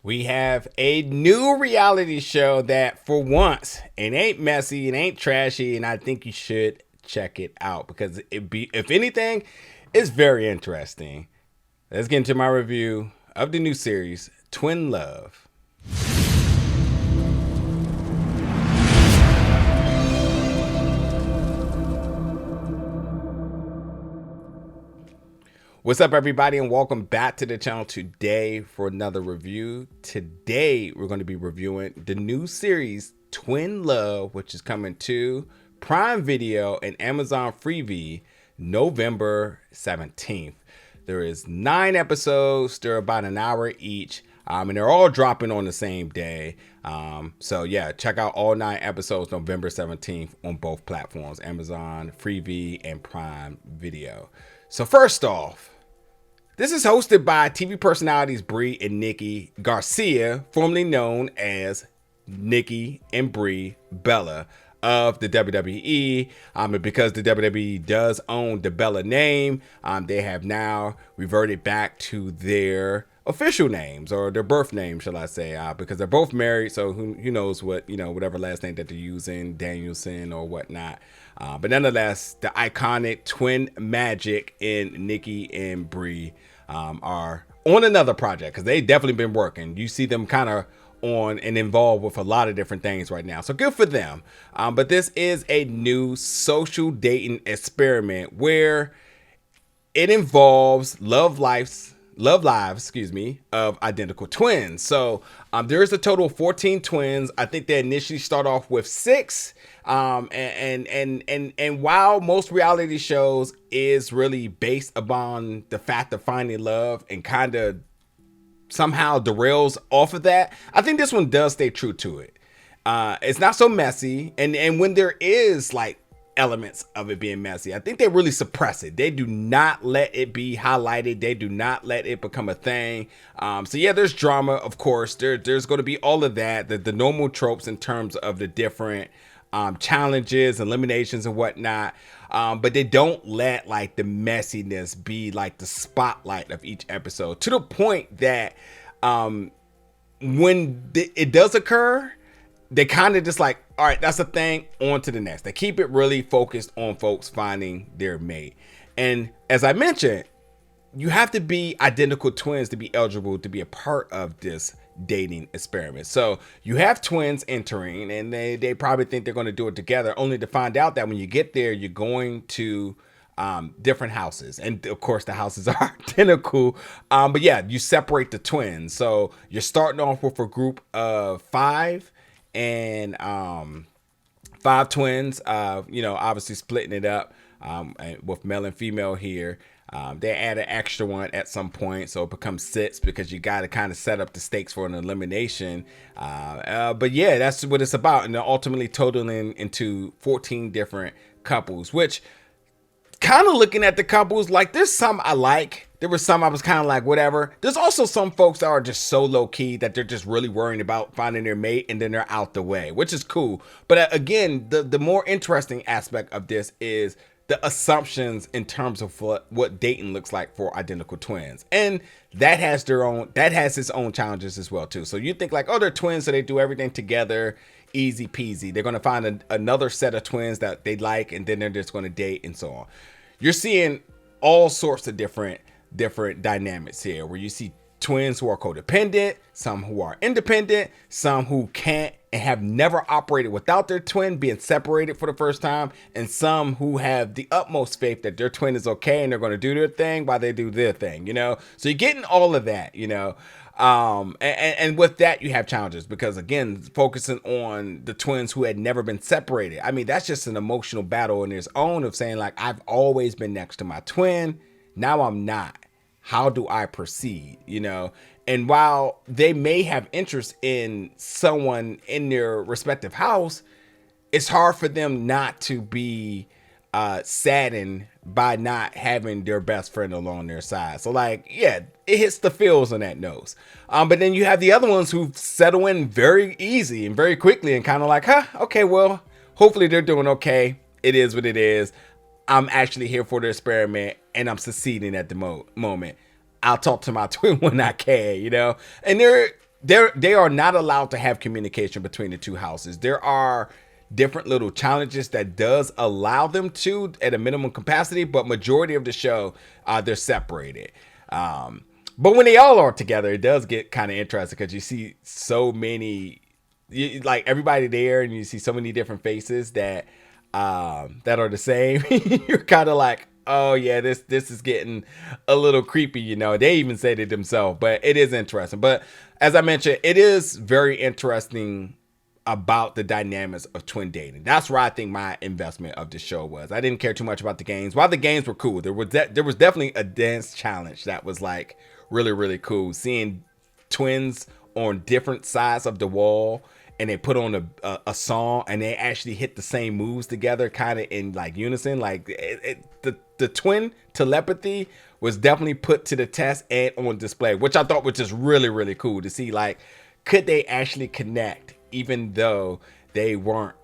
We have a new reality show that, for once, it ain't messy, it ain't trashy, and I think you should check it out because if anything, it's very interesting. Let's get into my review of the new series, Twin Love. What's up, everybody, and welcome back to the channel today for another review. Today, we're going to be reviewing the new series, Twin Love, which is coming to Prime Video and Amazon Freevee November 17th. There is 9 episodes. They're about an hour each, and they're all dropping on the same day. So yeah, check out all 9 episodes November 17th on both platforms, Amazon Freevee and Prime Video. So first off, this is hosted by TV personalities Brie and Nikki Garcia, formerly known as Nikki and Brie Bella of the WWE. And because the WWE does own the Bella name, they have now reverted back to their official names, or their birth names, shall I say, because they're both married. So who knows what, whatever last name that they're using, Danielson or whatnot. But nonetheless, the iconic twin magic in Nikki and Brie are on another project, because they've definitely been working. You see them kind of on and involved with a lot of different things right now, so good for them. But this is a new social dating experiment where it involves love lives of identical twins. So there is a total of 14 twins. I think they initially start off with 6. And while most reality shows is really based upon the fact of finding love and kind of somehow derails off of that, I think this one does stay true to it. It's not so messy, and when there is like elements of it being messy, I think they really suppress it. They do not let it be highlighted. They do not let it become a thing. So yeah, there's drama, of course. There's going to be all of that, the normal tropes in terms of the different challenges, eliminations, and whatnot. But they don't let like the messiness be like the spotlight of each episode, to the point that when it does occur, they kind of just like, all right, that's a thing, on to the next. They keep it really focused on folks finding their mate. And as I mentioned, you have to be identical twins to be eligible to be a part of this dating experiment. So you have twins entering, and they probably think they're going to do it together, only to find out that when you get there, you're going to different houses, and of course the houses are identical. But yeah, you separate the twins. So you're starting off with a group of 5, and 5 twins, obviously splitting it up with male and female here. They add an extra one at some point, so it becomes 6, because you got to kind of set up the stakes for an elimination. But yeah, that's what it's about, and they're ultimately totaling into 14 different couples, which, kind of looking at the couples, like, there's some I like. There were some I was kind of like, whatever. There's also some folks that are just so low key that they're just really worrying about finding their mate, and then they're out the way, which is cool. But again, the more interesting aspect of this is the assumptions in terms of what dating looks like for identical twins. And that has its own challenges as well too. So you think like, oh, they're twins, so they do everything together, easy peasy. They're going to find another set of twins that they like, and then they're just going to date, and so on. You're seeing all sorts of different dynamics here, where you see twins who are codependent, some who are independent, some who can't and have never operated without their twin being separated for the first time, and some who have the utmost faith that their twin is okay and they're going to do their thing while they do their thing, so you're getting all of that, and with that you have challenges, because again, focusing on the twins who had never been separated, I mean, that's just an emotional battle in its own, of saying like, I've always been next to my twin, now I'm not. How do I proceed? And while they may have interest in someone in their respective house, it's hard for them not to be saddened by not having their best friend along their side. So like, yeah, it hits the feels on that nose. But then you have the other ones who settle in very easy and very quickly, and kind of like, okay, well, hopefully they're doing okay. It is what it is. I'm actually here for the experiment, and I'm succeeding at the moment. I'll talk to my twin when I can, And they are not allowed to have communication between the two houses. There are different little challenges that does allow them to at a minimum capacity, but majority of the show, they're separated. But when they all are together, it does get kind of interesting because you see so many, like everybody there, and you see so many different faces that that are the same. You're kind of like, oh yeah, this is getting a little creepy, you know. They even said it themselves, but it is interesting. But as I mentioned, it is very interesting about the dynamics of twin dating. That's where I think my investment of the show was. I didn't care too much about the games. While the games were cool, there was definitely a dance challenge that was like really, really cool. Seeing twins on different sides of the wall, and they put on a song, and they actually hit the same moves together, kind of in like unison. Like the twin telepathy was definitely put to the test and on display, which I thought was just really, really cool to see. Like, could they actually connect, even though they weren't,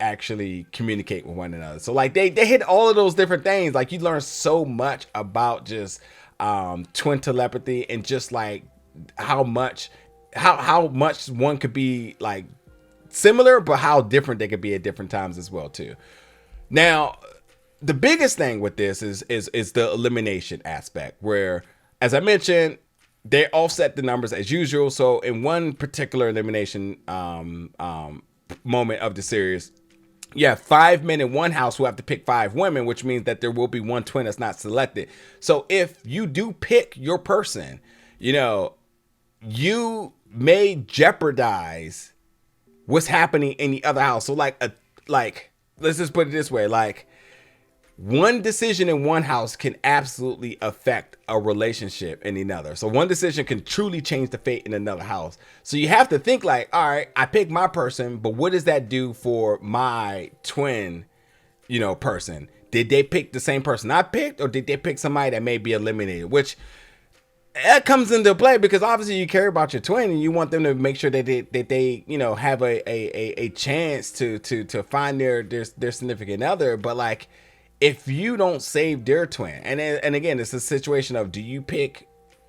actually communicate with one another? So like they hit all of those different things. Like, you learn so much about just twin telepathy, and just like how much one could be like similar, but how different they could be at different times as well too. Now, the biggest thing with this is the elimination aspect, where, as I mentioned, they offset the numbers as usual. So in one particular elimination moment of the series, you have 5 men in one house who have to pick 5 women, which means that there will be one twin that's not selected. So if you do pick your person, you may jeopardize what's happening in the other house. So like let's just put it this way, like, one decision in one house can absolutely affect a relationship in another. So one decision can truly change the fate in another house. So you have to think like, all right, I picked my person, but what does that do for my twin, person? Did they pick the same person I picked, or did they pick somebody that may be eliminated? Which that comes into play because obviously you care about your twin, and you want them to make sure that they have a chance to find their significant other. But like, if you don't save their twin, and again, it's a situation of, do you pick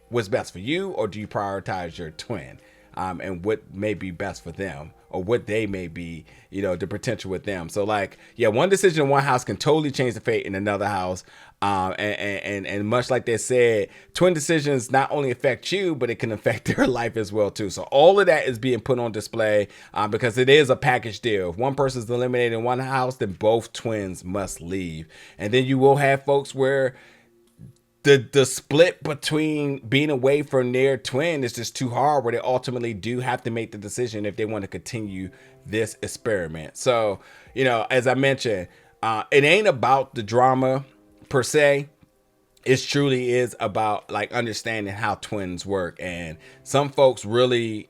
what's best for you, or do you prioritize your twin, and what may be best for them, or what they may be, the potential with them. So like, yeah, one decision in one house can totally change the fate in another house. And much like they said, twin decisions not only affect you, but it can affect their life as well too. So all of that is being put on display, because it is a package deal. If one person's eliminated in one house, then both twins must leave. And then you will have folks where the split between being away from their twin is just too hard, where they ultimately do have to make the decision if they want to continue this experiment. So, as I mentioned, it ain't about the drama per se. It truly is about like understanding how twins work. And some folks really,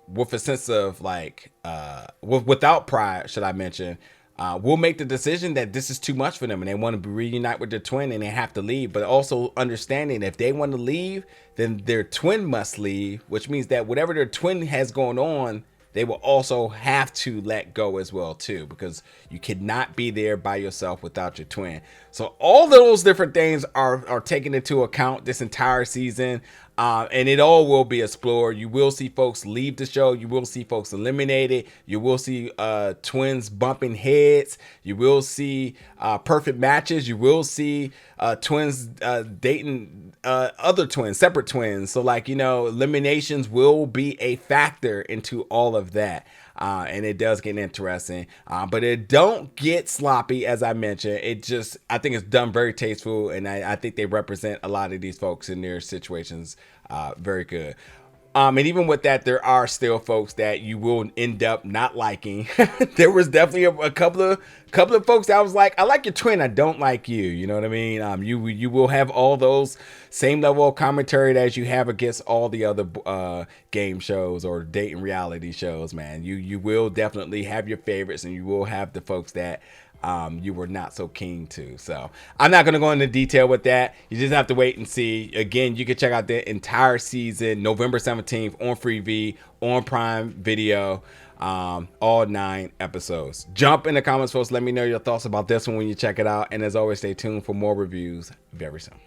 with a sense of like, without pride, should I mention, will make the decision that this is too much for them, and they want to reunite with their twin, and they have to leave. But also understanding, if they want to leave, then their twin must leave, which means that whatever their twin has going on, they will also have to let go as well too, because you cannot be there by yourself without your twin. So all those different things are taken into account this entire season, and it all will be explored. You will see folks leave the show. You will see folks eliminated. You will see twins bumping heads. You will see perfect matches. You will see twins dating other twins, separate twins. So like, eliminations will be a factor into all of that. And it does get interesting, but it don't get sloppy, as I mentioned. I think it's done very tasteful, and I think they represent a lot of these folks in their situations very good. And even with that, there are still folks that you will end up not liking. There was definitely a couple of folks that I was like, I like your twin, I don't like you. You know what I mean? You will have all those same level of commentary as you have against all the other game shows or dating reality shows, man. You will definitely have your favorites, and you will have the folks that you were not so keen to. So I'm not going to go into detail with that. You just have to wait and see. Again, you can check out the entire season November 17th on Freevee, on Prime Video, all 9 episodes. Jump in the comments, folks. Let me know your thoughts about this one when you check it out. And as always, stay tuned for more reviews very soon.